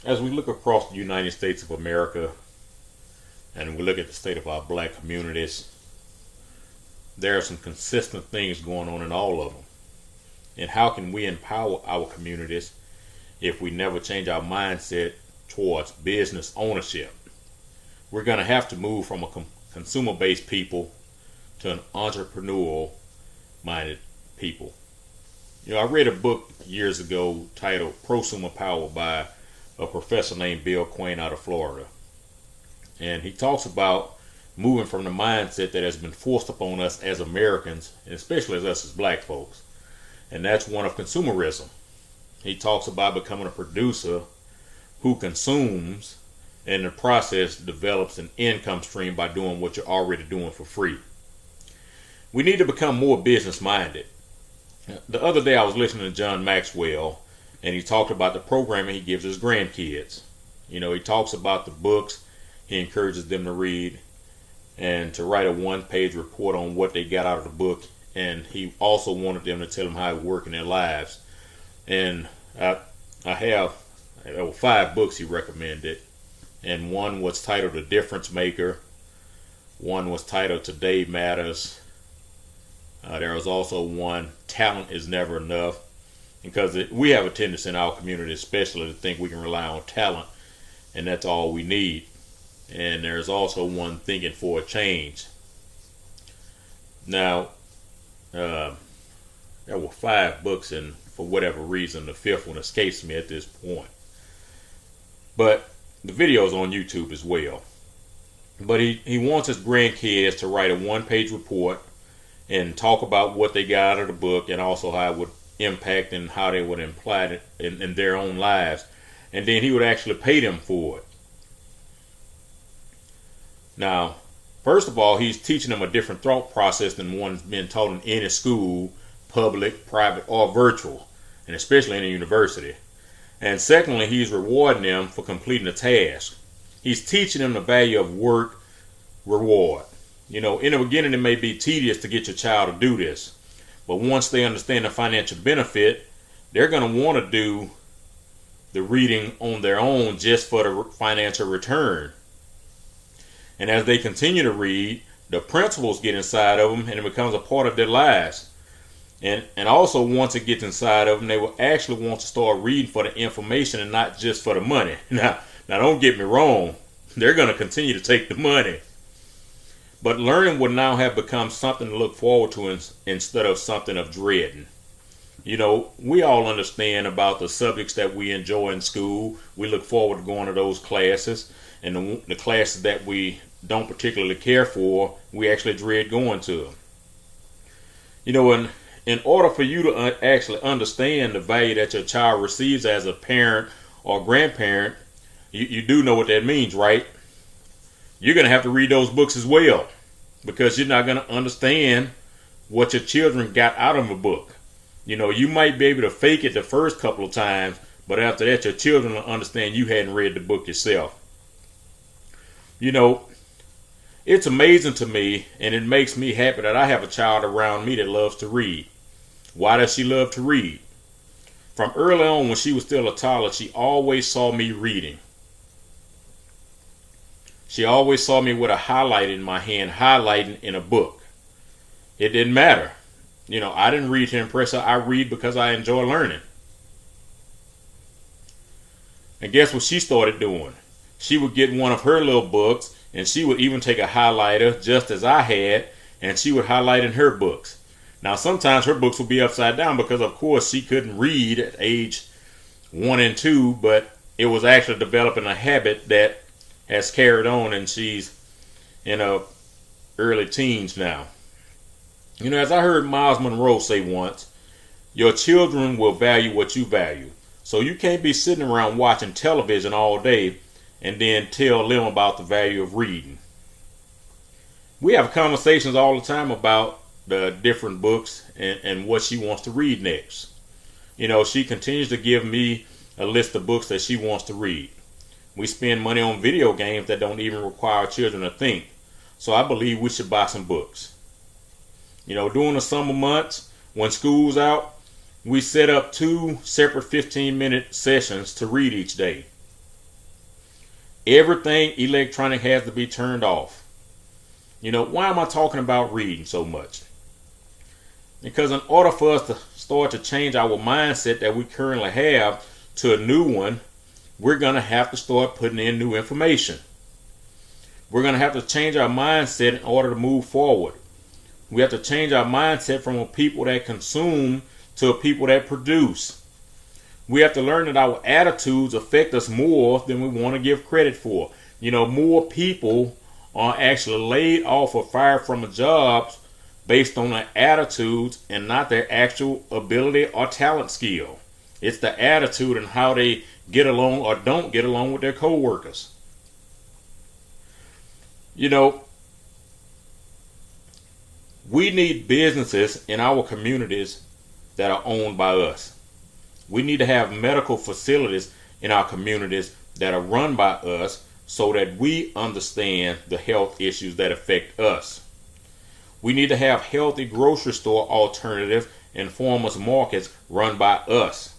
As we look across the United States of America and we look at the state of our black communities, there are some consistent things going on in all of them. And how can we empower our communities if we never change our mindset towards business ownership? We're going to have to move from a consumer based people to an entrepreneurial minded people. I read a book years ago titled Prosumer Power by a professor named Bill Quain out of Florida. And he talks about moving from the mindset that has been forced upon us as Americans, and especially as us as black folks. And that's one of consumerism. He talks about becoming a producer who consumes and in the process develops an income stream by doing what you're already doing for free. We need to become more business minded. The other day I was listening to John Maxwell, and he talked about the programming he gives his grandkids. He talks about the books he encourages them to read and to write a one-page report on what they got out of the book. And he also wanted them to tell them how it worked in their lives. And there were 5 books he recommended, and one was titled The Difference Maker. One was titled Today Matters. There was also one, Talent is Never Enough, because we have a tendency in our community especially to think we can rely on talent and that's all we need. And there's also one, Thinking for a Change. Now, there were 5 books, and for whatever reason the 5th one escapes me at this point. But the video's on YouTube as well. But he wants his grandkids to write a one-page report and talk about what they got out of the book, and also how it would impact and how they would apply it in their own lives. And then he would actually pay them for it. Now, first of all, he's teaching them a different thought process than one's been taught in any school, public, private, or virtual, and especially in a university. And secondly, he's rewarding them for completing a task. He's teaching them the value of work reward. In the beginning, it may be tedious to get your child to do this, but once they understand the financial benefit, they're going to want to do the reading on their own just for the financial return. And as they continue to read, the principles get inside of them, and it becomes a part of their lives. And also, once it gets inside of them, they will actually want to start reading for the information and not just for the money. Now don't get me wrong, they're going to continue to take the money. But learning will now have become something to look forward to instead of something of dreading. We all understand about the subjects that we enjoy in school. We look forward to going to those classes, and the classes that we don't particularly care for, we actually dread going to them. In order for you to actually understand the value that your child receives as a parent or grandparent, you do know what that means, right? You're going to have to read those books as well, because you're not going to understand what your children got out of a book. You might be able to fake it the first couple of times, but after that, your children will understand you hadn't read the book yourself. It's amazing to me, and it makes me happy that I have a child around me that loves to read. Why does she love to read? From early on, when she was still a toddler, she always saw me reading. She always saw me with a highlight in my hand, highlighting in a book. It didn't matter. I didn't read to impress her. I read because I enjoy learning. And guess what she started doing? She would get one of her little books, and she would even take a highlighter, just as I had, and she would highlight in her books. Now, sometimes her books would be upside down because, of course, she couldn't read at age 1 and 2, but it was actually developing a habit that has carried on, and she's in her early teens now. As I heard Miles Monroe say once, your children will value what you value. So you can't be sitting around watching television all day and then tell them about the value of reading. We have conversations all the time about the different books and what she wants to read next. She continues to give me a list of books that she wants to read. We spend money on video games that don't even require children to think. So I believe we should buy some books. During the summer months, when school's out, we set up 2 separate 15-minute sessions to read each day. Everything electronic has to be turned off. Why am I talking about reading so much? Because in order for us to start to change our mindset that we currently have to a new one, we're going to have to start putting in new information. We're going to have to change our mindset in order to move forward. We have to change our mindset from a people that consume to a people that produce. We have to learn that our attitudes affect us more than we want to give credit for. More people are actually laid off or fired from jobs based on their attitudes and not their actual ability or talent skill. It's the attitude and how they get along or don't get along with their co-workers. We need businesses in our communities that are owned by us. We need to have medical facilities in our communities that are run by us so that we understand the health issues that affect us. We need to have healthy grocery store alternatives and farmers markets run by us.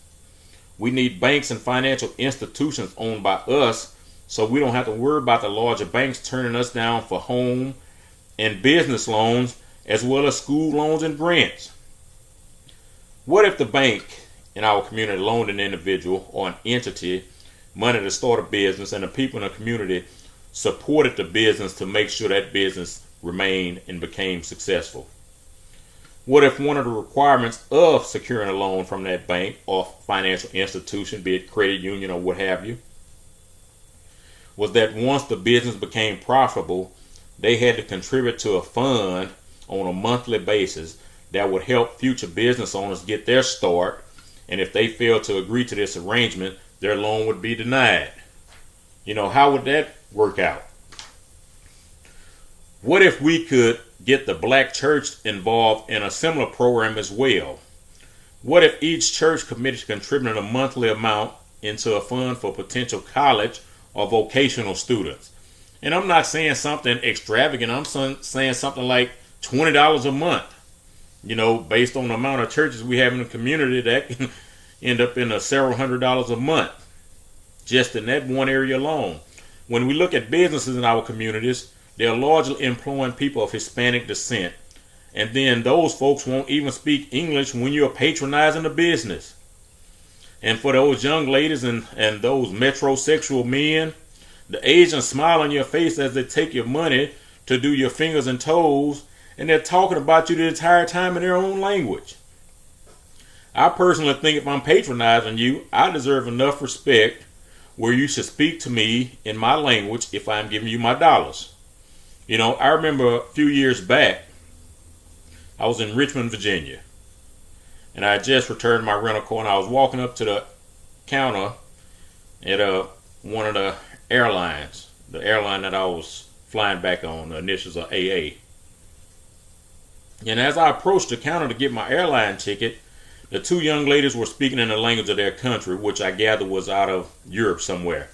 We need banks and financial institutions owned by us so we don't have to worry about the larger banks turning us down for home and business loans as well as school loans and grants. What if the bank in our community loaned an individual or an entity money to start a business and the people in the community supported the business to make sure that business remained and became successful? What if one of the requirements of securing a loan from that bank or financial institution, be it credit union or what have you, was that once the business became profitable, they had to contribute to a fund on a monthly basis that would help future business owners get their start, and if they failed to agree to this arrangement, their loan would be denied. How would that work out? What if we could get the black church involved in a similar program as well? What if each church committed to contributing a monthly amount into a fund for potential college or vocational students? And I'm not saying something extravagant. I'm saying something like $20 a month. Based on the amount of churches we have in the community, that can end up in several $100s a month just in that one area alone. When we look at businesses in our communities, they're largely employing people of Hispanic descent. And then those folks won't even speak English when you're patronizing the business. And for those young ladies and those metrosexual men, the Asians smile on your face as they take your money to do your fingers and toes, and they're talking about you the entire time in their own language. I personally think if I'm patronizing you, I deserve enough respect where you should speak to me in my language if I'm giving you my dollars. I remember a few years back, I was in Richmond, Virginia, and I had just returned my rental car, and I was walking up to the counter at one of the airlines, the airline that I was flying back on. The initials are AA. And as I approached the counter to get my airline ticket, the two young ladies were speaking in the language of their country, which I gather was out of Europe somewhere.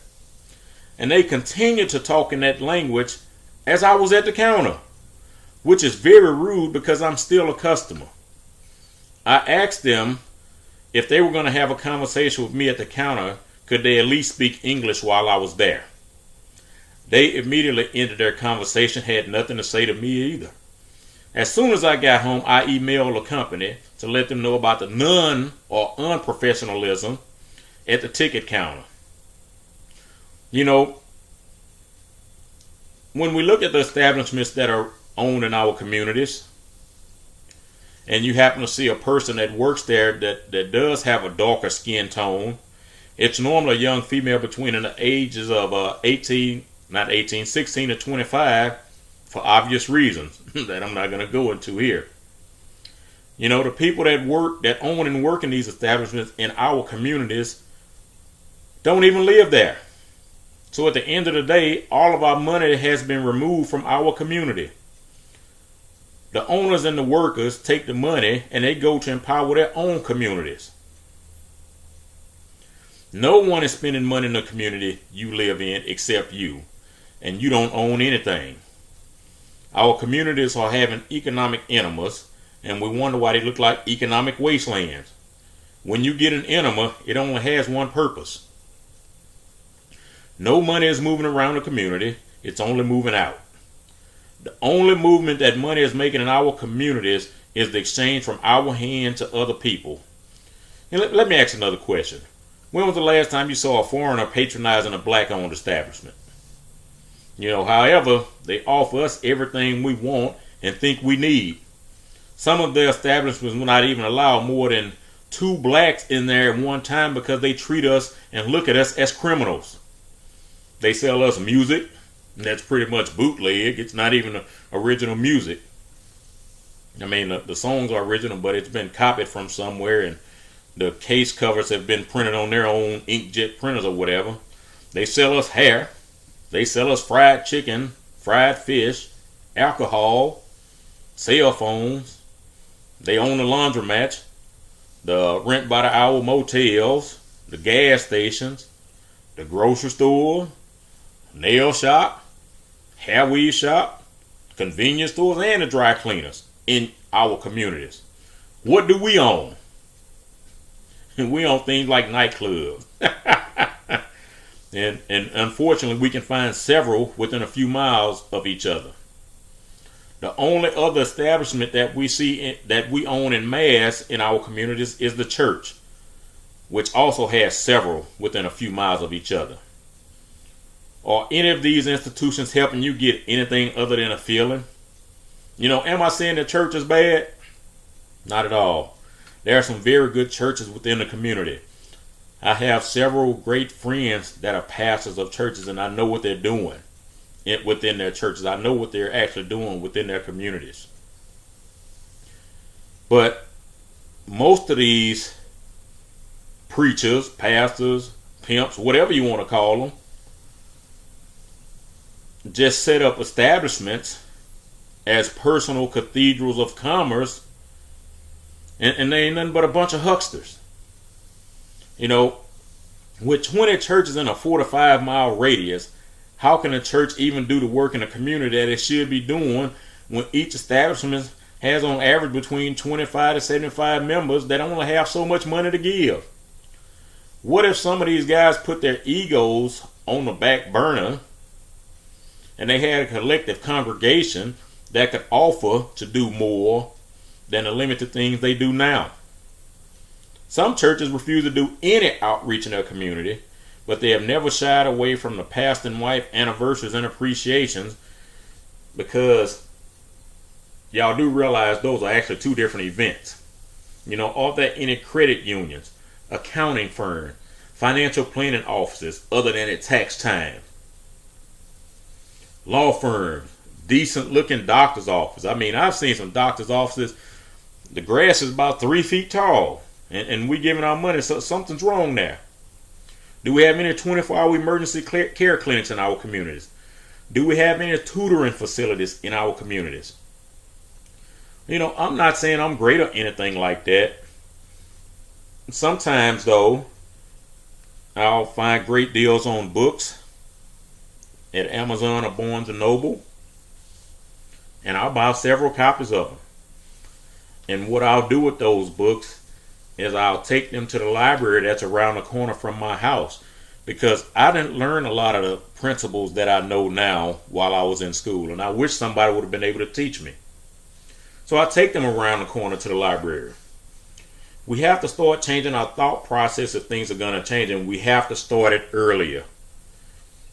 And they continued to talk in that language as I was at the counter, which is very rude because I'm still a customer. I asked them if they were going to have a conversation with me at the counter, could they at least speak English while I was there? They immediately ended their conversation, had nothing to say to me either. As soon as I got home, I emailed the company to let them know about the non or unprofessionalism at the ticket counter. When we look at the establishments that are owned in our communities, and you happen to see a person that works there that does have a darker skin tone, it's normally a young female between the ages of 16 to 25, for obvious reasons that I'm not going to go into here. The people that own and work in these establishments in our communities don't even live there. So at the end of the day, all of our money has been removed from our community. The owners and the workers take the money and they go to empower their own communities. No one is spending money in the community you live in except you, and you don't own anything. Our communities are having economic enemas, and we wonder why they look like economic wastelands. When you get an enema, it only has one purpose: No money is moving around the community. It's only moving out. The only movement that money is making in our communities is the exchange from our hand to other people. And let me ask another question. When was the last time you saw a foreigner patronizing a black-owned establishment? However, they offer us everything we want and think we need. Some of the establishments will not even allow more than 2 blacks in there at one time because they treat us and look at us as criminals. They sell us music, and that's pretty much bootleg. It's not even original music. I mean, the songs are original, but it's been copied from somewhere, and the case covers have been printed on their own inkjet printers or whatever. They sell us hair. They sell us fried chicken, fried fish, alcohol, cell phones. They own the laundromat, the rent by the hour motels, the gas stations, the grocery store, nail shop, hair weave shop, convenience stores, and the dry cleaners in our communities. What do we own? We own things like nightclubs. and unfortunately, we can find several within a few miles of each other. The only other establishment that we see that we own in mass in our communities is the church, which also has several within a few miles of each other. Are any of these institutions helping you get anything other than a feeling? Am I saying the church is bad? Not at all. There are some very good churches within the community. I have several great friends that are pastors of churches, and I know what they're doing within their churches. I know what they're actually doing within their communities. But most of these preachers, pastors, pimps, whatever you want to call them, just set up establishments as personal cathedrals of commerce, and they ain't nothing but a bunch of hucksters. With 20 churches in a 4 to 5 mile radius, how can a church even do the work in a community that it should be doing when each establishment has on average between 25 to 75 members that only have so much money to give? What if some of these guys put their egos on the back burner and they had a collective congregation that could offer to do more than the limited things they do now? Some churches refuse to do any outreach in their community, but they have never shied away from the pastor and wife anniversaries and appreciations, because y'all do realize those are actually 2 different events. Are there any credit unions, accounting firms, financial planning offices other than at tax time? Law firms, decent looking doctor's office. I mean, I've seen some doctor's offices, the grass is about 3 feet tall, and we giving our money, so something's wrong there. Do we have any 24-hour emergency care clinics in our communities? Do we have any tutoring facilities in our communities? I'm not saying I'm great or anything like that. Sometimes, though, I'll find great deals on books at Amazon or Barnes & Noble, and I'll buy several copies of them. And what I'll do with those books is I'll take them to the library that's around the corner from my house, because I didn't learn a lot of the principles that I know now while I was in school, and I wish somebody would have been able to teach me. So I take them around the corner to the library. We have to start changing our thought process if things are going to change, and we have to start it earlier.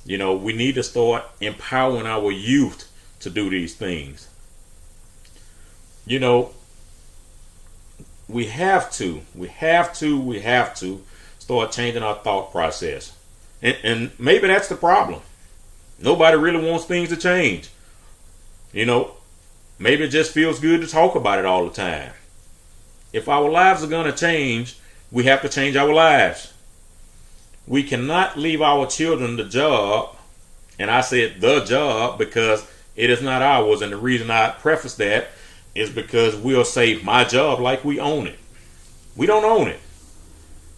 We need to start empowering our youth to do these things. We have to start changing our thought process. And maybe that's the problem. Nobody really wants things to change. Maybe it just feels good to talk about it all the time. If our lives are going to change, we have to change our lives. We cannot leave our children the job, and I said the job because it is not ours, and the reason I preface that is because we'll say my job like we own it. We don't own it.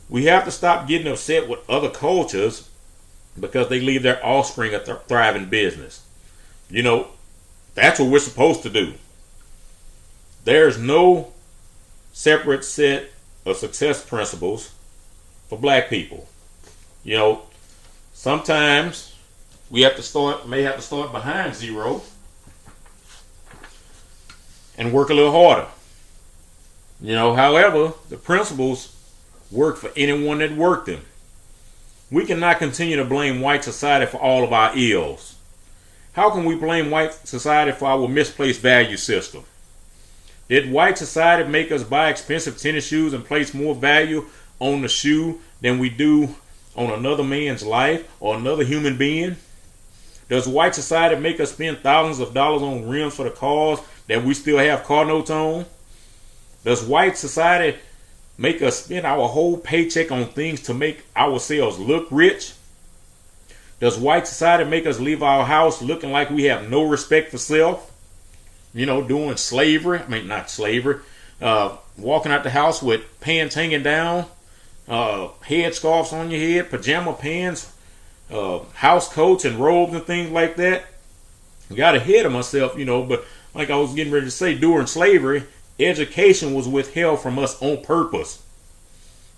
We have to stop getting upset with other cultures because they leave their offspring a thriving business. That's what we're supposed to do. There's no separate set of success principles for black people. Sometimes we may have to start behind zero and work a little harder. However, the principles work for anyone that worked them. We cannot continue to blame white society for all of our ills. How can we blame white society for our misplaced value system? Did white society make us buy expensive tennis shoes and place more value on the shoe than we do on another man's life or another human being? Does white society make us spend thousands of dollars on rims for the cars that we still have car notes on? Does white society make us spend our whole paycheck on things to make ourselves look rich? Does white society make us leave our house looking like we have no respect for self? Doing slavery, not slavery, walking out the house with pants hanging down, headscarves on your head, pajama pants, house coats and robes and things like that. I got ahead of myself, but like I was getting ready to say, during slavery, education was withheld from us on purpose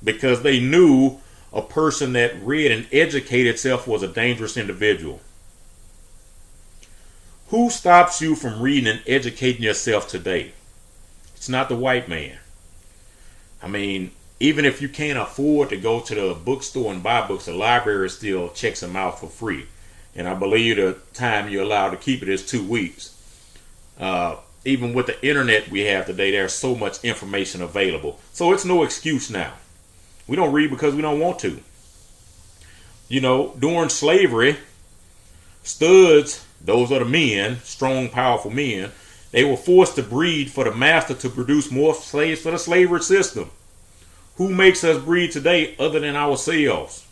because they knew a person that read and educated itself was a dangerous individual. Who stops you from reading and educating yourself today? It's not the white man. Even if you can't afford to go to the bookstore and buy books, the library still checks them out for free. And I believe the time you're allowed to keep it is 2 weeks. Even with the internet we have today, there's so much information available. So it's no excuse now. We don't read because we don't want to. During slavery, studs, those are the men, strong, powerful men, they were forced to breed for the master to produce more slaves for the slavery system. Who makes us breed today other than ourselves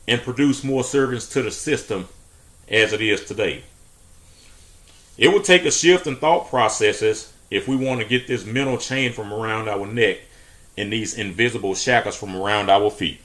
and produce more servants to the system as it is today? It would take a shift in thought processes if we want to get this mental chain from around our neck and these invisible shackles from around our feet.